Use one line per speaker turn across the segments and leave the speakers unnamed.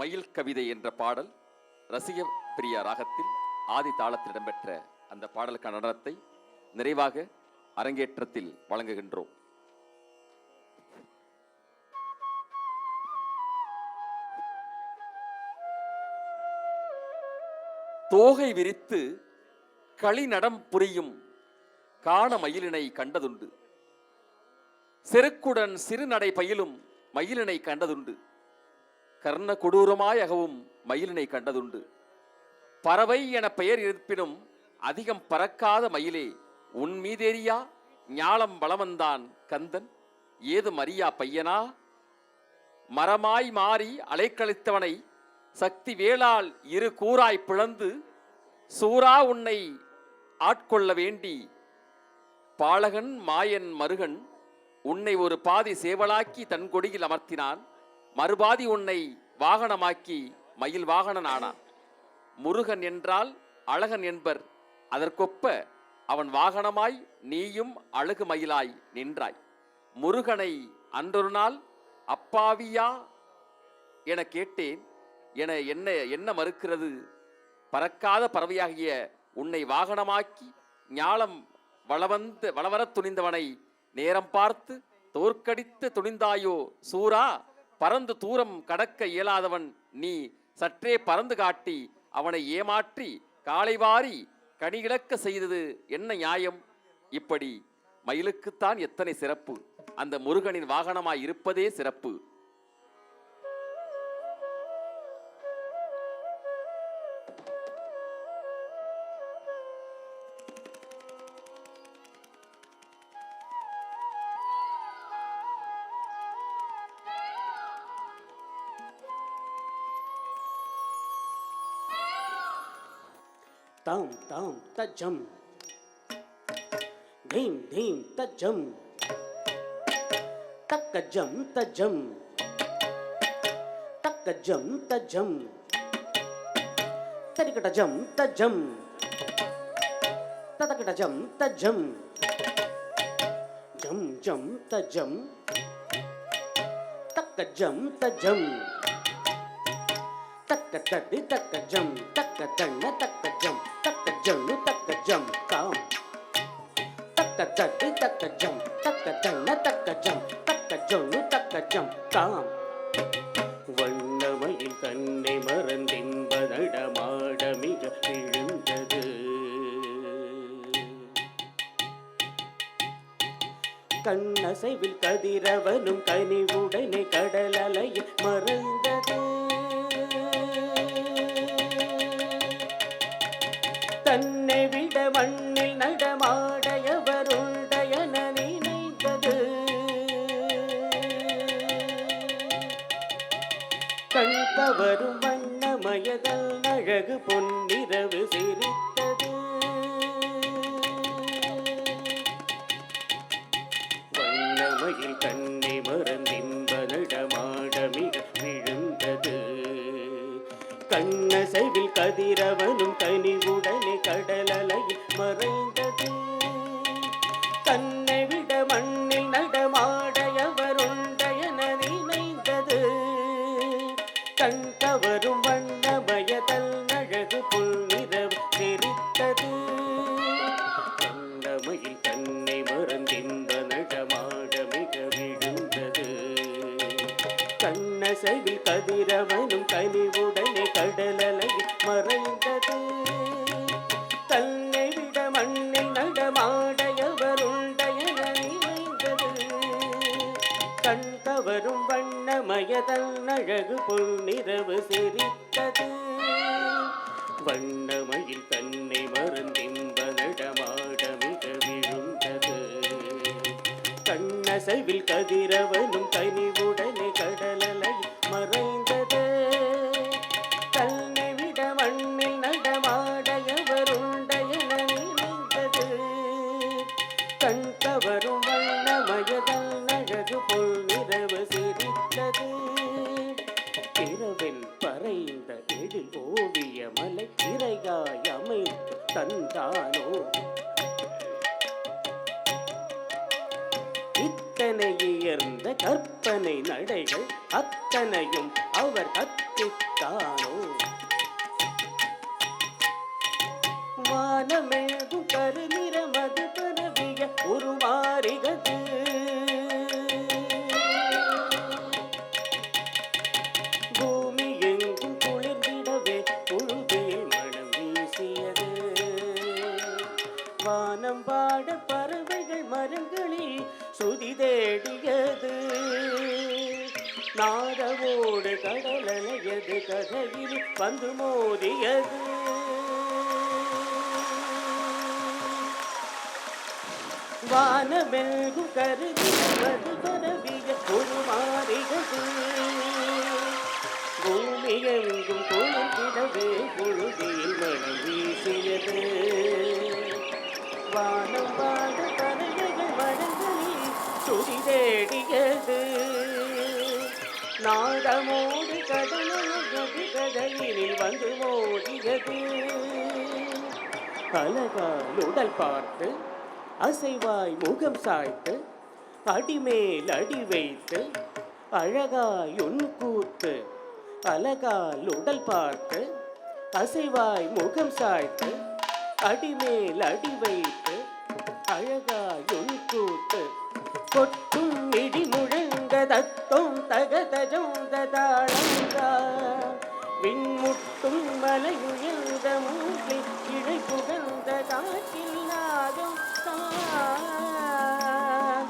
மயில் கவிதை என்ற பாடல் ரசிக பிரியா ராகத்தில் ஆதி தாளத்தில் இடம்பெற்ற அந்த பாடலுக்கான நடனத்தை நிறைவாக அரங்கேற்றத்தில் வழங்குகின்றோம். தோகை விரித்து களி நடம் புரியும் காண மயிலினை கண்டதுண்டு. செருக்குடன் சிறுநடை பயிலும் மயிலினை கண்டதுண்டு. கர்ண கொடூரமாய் அகவும் மயிலினை கண்டதுண்டு. பறவை என பெயர் இருப்பினும் அதிகம் பறக்காத மயிலே, உன் மீதேறியா ஞாலம் வளவந்தான் கந்தன், ஏது மரியா பையனா? மரமாய் மாறி அலைக்கழித்தவனை சக்தி வேளால் இரு கூறாய் பிளந்து சூரா உன்னை ஆட்கொள்ள வேண்டி பாலகன் மாயன் மருகன் உன்னை ஒரு பாதி சேவலாக்கி தன் கொடியில் அமர்த்தினான். மறுபாதி உன்னை வாகனமாக்கி மயில் வாகனன் ஆனான். முருகன் என்றால் அழகன் என்பர், அதற்கொப்ப அவன் வாகனமாய் நீயும் அழகு மயிலாய் நின்றாய். முருகனை அன்றொரு நாள் அப்பாவியா என கேட்டேன், என என்ன மறுக்கிறது? பறக்காத பறவையாகிய உன்னை வாகனமாக்கி ஞாலம் வளவரத் துணிந்தவனை நேரம் பார்த்து தோற்கடித்து துணிந்தாயோ சூரா? பறந்து தூரம் கடக்க இயலாதவன் நீ சற்றே பறந்து காட்டி அவனை ஏமாற்றி காலைவாரி கனிகிழக்க செய்தது என்ன நியாயம்? இப்படி மயிலுக்குத்தான் எத்தனை சிறப்பு, அந்த முருகனின் வாகனமாய் இருப்பதே சிறப்பு.
ताम ताम तजम धीम धीम तजम तकजम तजम तकजम तजम तरिकटजम तजम ततकटजम तजम जम जम तजम तकजम तजम तकतदि तकजम तकतन्न तकजम तकजनु तकजम ताम तकतदि तकजम तकतन्न तकजम तकजनु तकजम ताम வண்ணமயில் தன்னை மறந்தின்பதடமாட மிக எழுந்தது. கண்ணசைவில் கதிரவனும் கனிவுடனே கடல் அலையில் மறைந்தது. தன்னை விட மண்ணில் நடமாடையவருடையன நினைத்தது. கண் கவரும் வண்ணமயதல் அழகு பொன்னிரவு சிரித்தது. வண்ணமயில் கண்ணை மறந்தின்ப நடமாட மிக விழுந்தது. கண்ணசைவில் கதிரவனும் கனிவுடனே கடலலையில் மறைந்தது. தன்னை விட மண்ணில் நடமாடையவருண்டையன நினைந்தது. கண் கவரும் வண்ணமயதல் அழகு பொன்னிரவு தெரித்தது. வண்ணமயில் தன்னை மறந்தின்ப நடமாட மிக விழுந்தது. கண்ணசைவில் கதிரவனும் கனிவுடனே கடலலையில் மறைந்தது. தன்னை விட மண்ணில் நடமாடையவருண்டையன நினைந்தது. கண் கவரும் வண்ணமயதல் அழகு பொன்னிரவு சிரித்தது. வண்ணமயில் தன்னை மறந்தின்ப நடமாட மிக விழுந்தது. கண்ணசைவில் கதிரவனும் கனிவுடனே கடலலையில் மறைந்தது. தன்னை விட மண்ணில் நடமாடையவருண்டையன நினைந்தது. கண் கவரும் வண்ணமயதல் அழகு பொன்னிரவு சிரித்தது. இரவில் பறைந்த எழில் ஓவிய மலை திரையாய் அமைத்து தந்தானோ? இத்தனை உயர்ந்த கற்பனை நடைகள் அத்தனையும் அவர் சித்தானோ வானமெழுகும் கருநிற மது பரவிய உருமாறுகிறது பூமி எங்கும் குளிர்ந்திடவே புழுதியில் மனம் வீசியது வானம் பாட பறவைகள் மரங்களில் சுதி தேடியது நாதவோடு கடலலையது கதையில் வந்து மோதியது வானமெல்கும் கருதிவது பரவிய உருமாறுகிறது பூமி எங்கும் குளிர்ந்திடவே புழுதியில் மனம் வீசியது வானம் பாட பறவைகள் மரங்களில் சுதி தேடியது நாடமோடு கடலது கதையினில் வந்து மோதியது அழகால் உடல் பார்த்து அசைவாய் முகம் சாய்த்து அடிமேல் அடி வைத்து அழகாய் உன் கூத்து அழகால் உடல் பார்த்து அசைவாய் முகம் சாய்த்து அடிமேல் அடி வைத்து அழகாய் உன் கூத்து கொட்டும் இடி முழங்க தத்தும் தகதஜம் ததாளங்கா விண்முட்டும் மலை உயர்ந்த மூங்கை இழை புகழ்ந்த காற்றில் நாகம்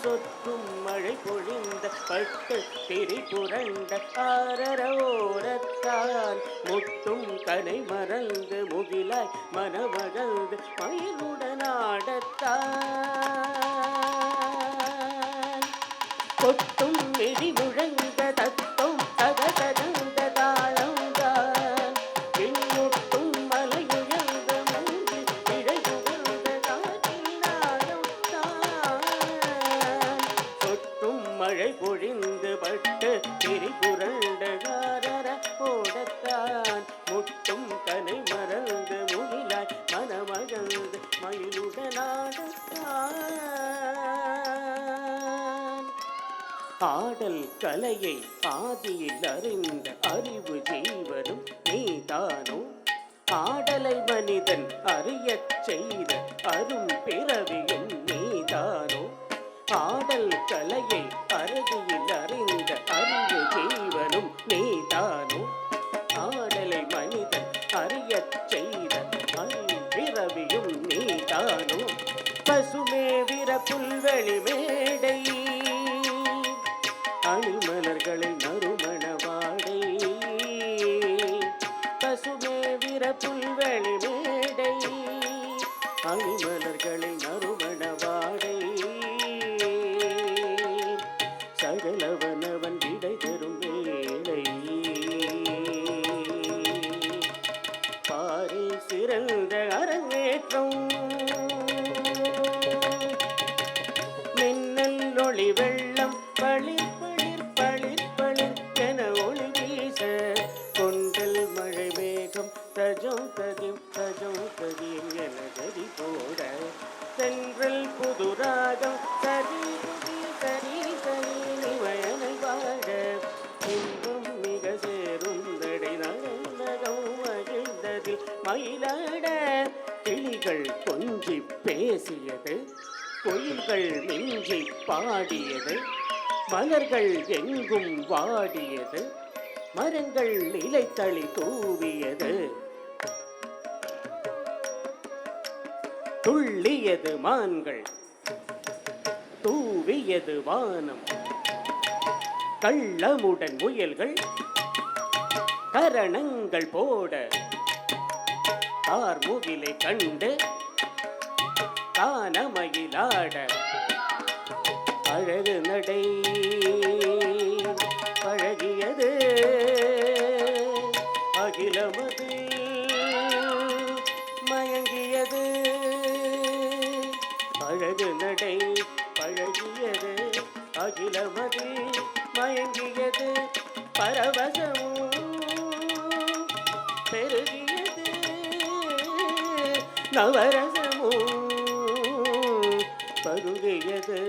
சொற்றும் மழை பொழிந்த பட்டு திரி புரண்ட ஆரரோரத்தான் முட்டும் கனை மறந்து முகிலாய் மனமகழ்ந்து மயிலுடனாடத்தான் கொட்டும் இடி முழங்க தத்தும் தகதந்த தாளம்தான் விண்முட்டும் மலையுயர்ந்த மூங்கி இழை புகழ்ந்த காற்றில் நாகம்தான் சொட்டும் மழை பொழிந்து பட்டு திரி புரண்ட காரர ஓடத்தான் முட்டும் கனை மறந்து முகிலாய் மனமகழ்ந்து மயிலுடனாடத்தான் ஆடல் கலையை ஆதியில் அறிந்த அறிவு ஜீவனும் நீதானோ ஆடலை மனிதன் அறியச் செய்த அரும் பிறவியும் நீதானோ ஆடல் கலையை அறுதியில் அறிந்த அறிவு ஜீவனும் நீதானோ ஆடலை மனிதன் அறியச் செய்த அரும் பிறவியும் நீதானோ பசுமேவிர புல்வெளி மேடை அணிமலர்களில் நறுமண வாடை பசுமேவிர புல்வெளி மேடை அணிமலர்களில் நறுமண வாடை சகலவனவன் விடை தரும் வேளை பாரில் சிறந்த அரங்கேற்றம் மின்னல் ஒளி வெள்ளம் பளிர் பளிர் பளிர் பளிர் என ஒளி வீச கொண்டல் மழை மேகம் தஜம் ததிம் என கதி போட சென்றல் புதுராகம் சரி சரி சரி நிவயனை வாழ இன்பம் மிக சேருந்தடை நகம் மகிழ்ந்ததில் மயிலாட கிளிகள் கொஞ்சி பேசியது கோயில்கள் மிஞ்சி பாடியது மலர்கள் எங்கும் வாடியது மரங்கள் இலைத்தளி தூவியது துள்ளியது மான்கள் தூவியது வானம் கள்ளமுடன் முயல்கள் கரணங்கள் போட கார்முகிலை கண்டு கானமயிலாட அழகு நடை பழகியது அகிலமது மயங்கியது அழகு நடை பழகியது அகிலமது மயங்கியது பரவசமும் பெருகியது நவரசமும் பருகியது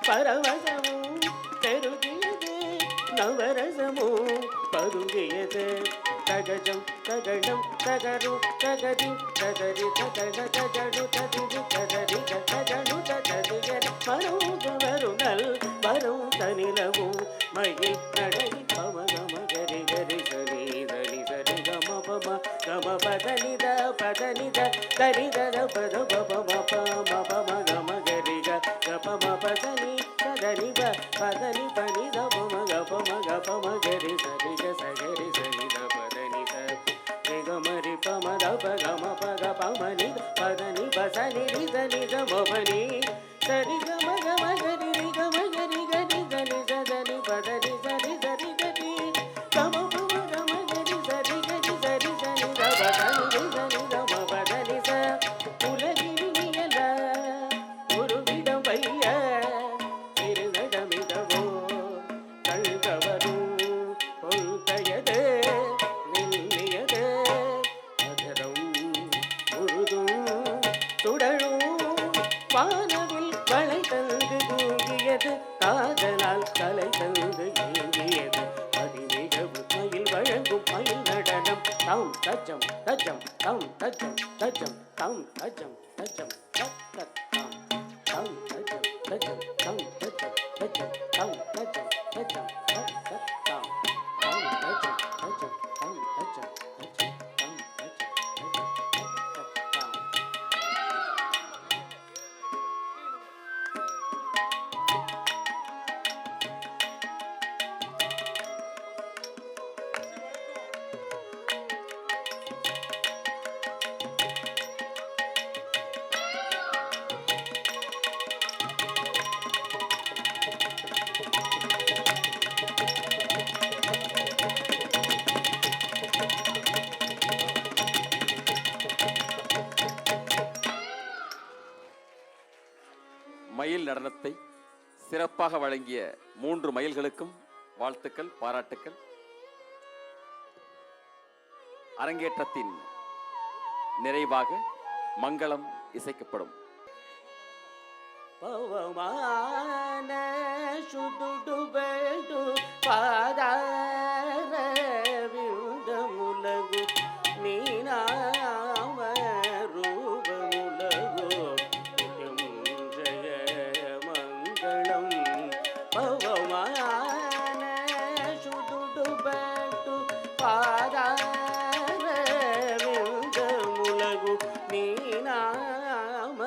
பரவசமும் பெருகியது நவரசமும் பதுங்கியது தகஜம் தகடம் தகரு தகதி தகரி தகட தகடு ததிது தகரி தகடு ததிக மருக வருணல் வரும் தனிலவும் மயில் நடை பமகமகரி கரி சரி தனி சரி கம பம கம பதனித பதனித தரிதர பத பம பம பம கம கரி கபம பதனி சதனி பதனி பனித பம கபம கபம கரி சரி சகரி சரி த பதனி த கமரி பம த கம பக பமனி பதனி பசனி ரிதனி த மபனி சரி கம கம கரி கம கரி கரி சனி சதனி பதனி சரி சரி கரி கம பம கம கரி சரி கரி சரி சனி த பதனி ரிதனி த மபதனி ச உலகில் நியல ஒரு விடம் வைய திருநடமிதவோ கண்கவரும் பொல்கையது நின்னியது மதரம் முழுதும் சுடழும் வானவில் வளை தந்து தூங்கியது காதலால் தலை தந்து ஏங்கியது அதிமிகவு மயில் வழங்கும் மயில் நடனம் தம் தஜம் தஜம் தம் தஜம் தஜம் தம் தஜம் தஜம் தத் தம் தம் தஜம் தஜம் தம் தஜம் தஜம் தம் தஜம் தஜம் தத் தம் தம் தஜம் தஜம் தம் தஜம் தஜம் தம் தஜம் தஜம் தம்.
மயில் நடனத்தை சிறப்பாக வழங்கிய 3 மயில்களுக்கும் வாழ்த்துக்கள், பாராட்டுக்கள். அரங்கேற்றத்தின் நிறைவாக மங்களம் இசைக்கப்படும்.
ಪವಮಾನ ಶುದುಡು ಬೇಡು ಪಾದಾರ ವಿರುದ ಮುಲಗು ನೀನಾಮ ರೂಪ ಮುಲಗು ಜಯ ಮಂಗಳಂ ಪವಮಾನ ಶುದುಡು ಬೇಡು ಪಾದಾರ ವಿರುದ ಮುಲಗು ನೀನಾಮ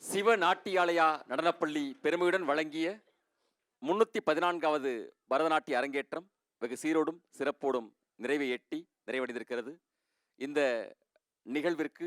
சிவ நாட்டியாலயா நடனப்பள்ளி பெருமையுடன் வழங்கிய 314வது பரதநாட்டிய அரங்கேற்றம் வெகு சீரோடும் சிறப்போடும் நிறைவை எட்டி நிறைவடைந்திருக்கிறது. இந்த நிகழ்விற்கு